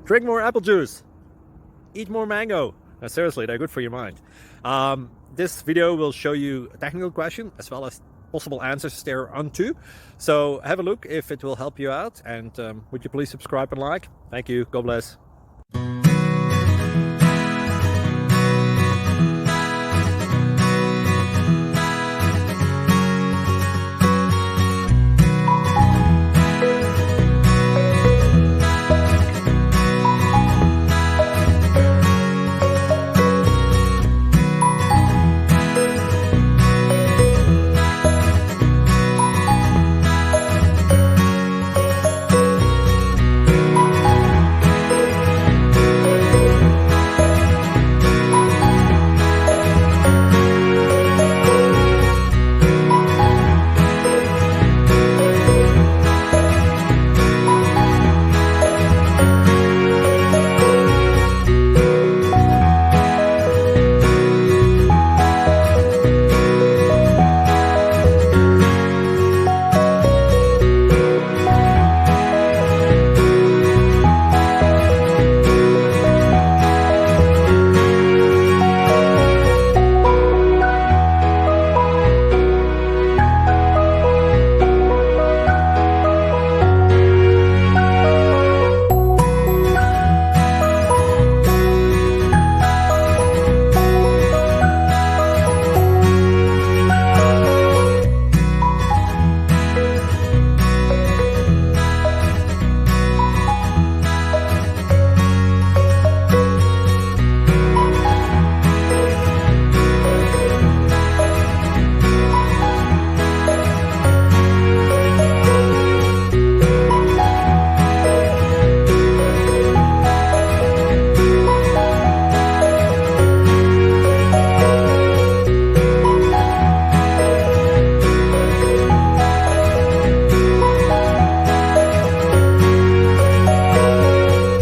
Drink more apple juice. Eat more mango. Seriously, they're good for your mind. This video will show you a technical question as well as possible answers thereunto. So have a look if it will help you out, and would you please subscribe and like? Thank you. God bless.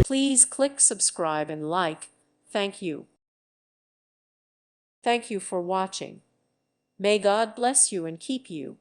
Please click subscribe and like. Thank you. Thank you for watching. May God bless you and keep you.